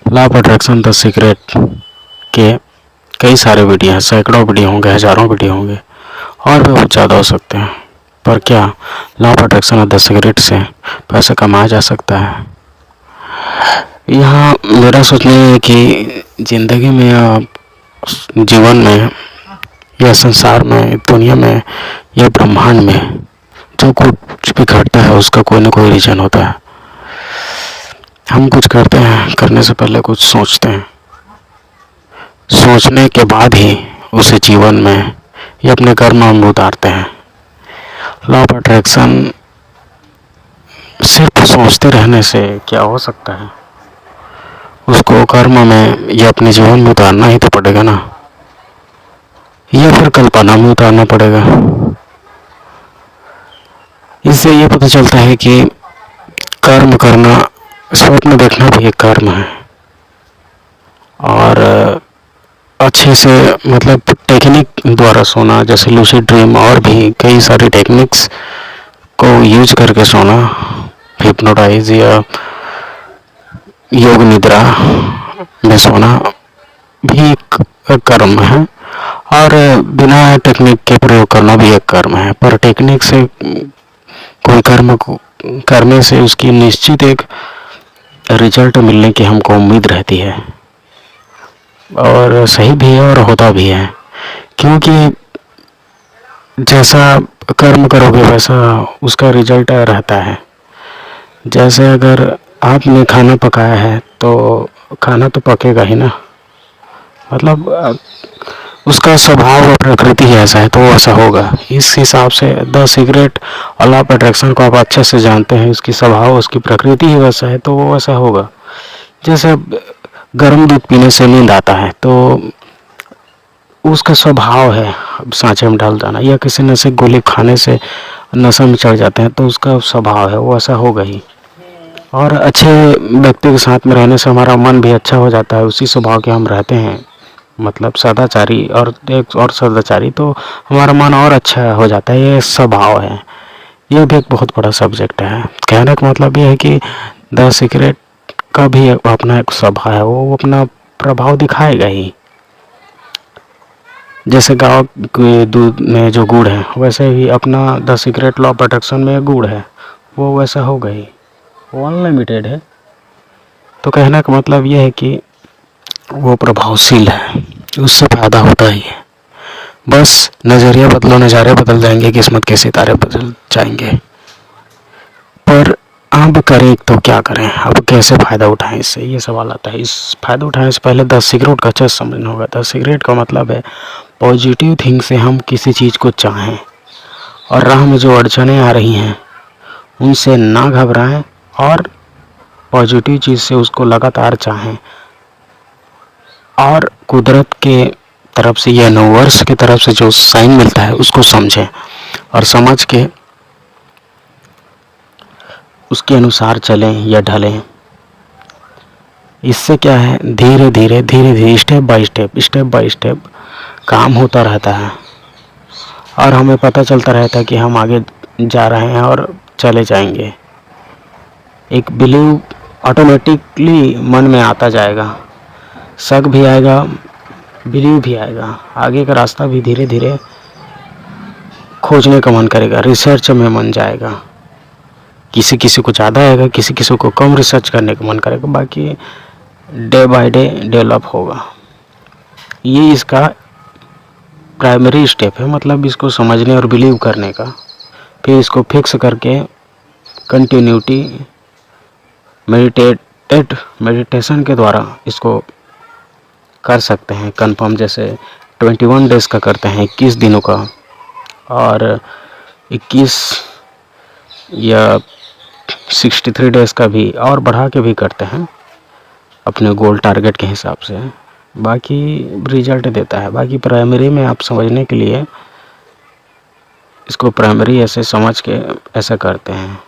Law of attraction the secret के कई सारे वीडियो हैं, सैकड़ों वीडियो होंगे, हज़ारों वीडियो होंगे और भी बहुत ज़्यादा हो सकते हैं। पर क्या law of attraction the secret से पैसा कमाया जा सकता है? यहाँ मेरा सोचना है कि ज़िंदगी में या जीवन में या संसार में, दुनिया में या ब्रह्मांड में जो कुछ भी घटता है उसका कोई ना कोई रीज़न होता है। हम कुछ करते हैं, करने से पहले कुछ सोचते हैं, सोचने के बाद ही उसे जीवन में या अपने कर्म में उतारते हैं। लॉ ऑफ अट्रैक्शन सिर्फ सोचते रहने से क्या हो सकता है? उसको कर्म में या अपने जीवन में उतारना ही तो पड़ेगा ना, या फिर कल्पना में उतारना पड़ेगा। इससे ये पता चलता है कि कर्म करना, स्वप्न देखना भी एक कर्म है। और अच्छे से मतलब टेक्निक द्वारा सोना, जैसे लूसिड ड्रीम और भी कई सारी टेक्निक्स को यूज करके सोना, हिप्नोटाइज या योग निद्रा में सोना भी एक कर्म है, और बिना टेक्निक के प्रयोग करना भी एक कर्म है। पर टेक्निक से कोई कर्म को करने से उसकी निश्चित एक रिजल्ट मिलने की हमको उम्मीद रहती है, और सही भी है और होता भी है। क्योंकि जैसा कर्म करोगे वैसा उसका रिजल्ट रहता है। जैसे अगर आपने खाना पकाया है तो खाना तो पकेगा ही ना, मतलब उसका स्वभाव और प्रकृति ऐसा है तो वैसा होगा। इस हिसाब से द सीक्रेट और लॉ ऑफ अट्रैक्शन को आप अच्छे से जानते हैं, उसकी स्वभाव, उसकी प्रकृति ही वैसा है तो वो वैसा होगा। जैसे गर्म दूध पीने से नींद आता है तो उसका स्वभाव है सांचे में डाल जाना, या किसी नशे गोली खाने से नशा में चढ़ जाते हैं तो उसका स्वभाव है वो ऐसा होगा ही। और अच्छे व्यक्ति के साथ में रहने से हमारा मन भी अच्छा हो जाता है, उसी स्वभाव के हम रहते हैं, मतलब सदाचारी और एक और सदाचारी, तो हमारा मन और अच्छा हो जाता है। ये स्वभाव है, ये भी एक बहुत बड़ा सब्जेक्ट है। कहने का मतलब ये है कि द सीक्रेट का भी अपना एक स्वभाव है, वो अपना प्रभाव दिखाएगा ही। जैसे गाँव के दूध में जो गुड़ है वैसे ही अपना the secret law of attraction में गुड़ है, वो वैसा होगा ही, वो अनलिमिटेड है। तो कहने का मतलब ये है कि वो प्रभावशील है, उससे फायदा होता ही है। बस नज़रिया बदलो, नज़ारे बदल जाएंगे, किस्मत के सितारे बदल जाएंगे। पर अब करें तो क्या करें, अब कैसे फ़ायदा उठाएं इससे, ये सवाल आता है। इस फ़ायदा उठाने से पहले द सीक्रेट का अच्छा समझना होगा। द सीक्रेट का मतलब है पॉजिटिव थिंग से हम किसी चीज़ को चाहें, और राह में जो अड़चनें आ रही हैं उनसे ना घबराएं, और पॉजिटिव चीज़ से उसको लगातार चाहें, और कुदरत के तरफ से या यूनिवर्स की तरफ से जो साइन मिलता है उसको समझें, और समझ के उसके अनुसार चलें या ढलें। इससे क्या है, धीरे धीरे स्टेप बाय स्टेप काम होता रहता है, और हमें पता चलता रहता है कि हम आगे जा रहे हैं और चले जाएंगे। एक बिलीव ऑटोमेटिकली मन में आता जाएगा, शक भी आएगा, बिलीव भी आएगा, आगे का रास्ता भी धीरे धीरे खोजने का मन करेगा, रिसर्च में मन जाएगा। किसी किसी को ज़्यादा आएगा, किसी किसी को कम रिसर्च करने का मन करेगा, बाकी डे बाय डे डेवलप होगा। ये इसका प्राइमरी स्टेप है, मतलब इसको समझने और बिलीव करने का। फिर इसको फिक्स करके कंटिन्यूटी मेडिटेशन के द्वारा इसको कर सकते हैं कंफर्म। जैसे 21 डेज़ का करते हैं, 21 दिनों का, और 21 या 63 डेज़ का भी, और बढ़ा के भी करते हैं अपने गोल टारगेट के हिसाब से। बाकी रिजल्ट देता है। बाकी प्राइमरी में आप समझने के लिए इसको प्राइमरी ऐसे समझ के ऐसा करते हैं।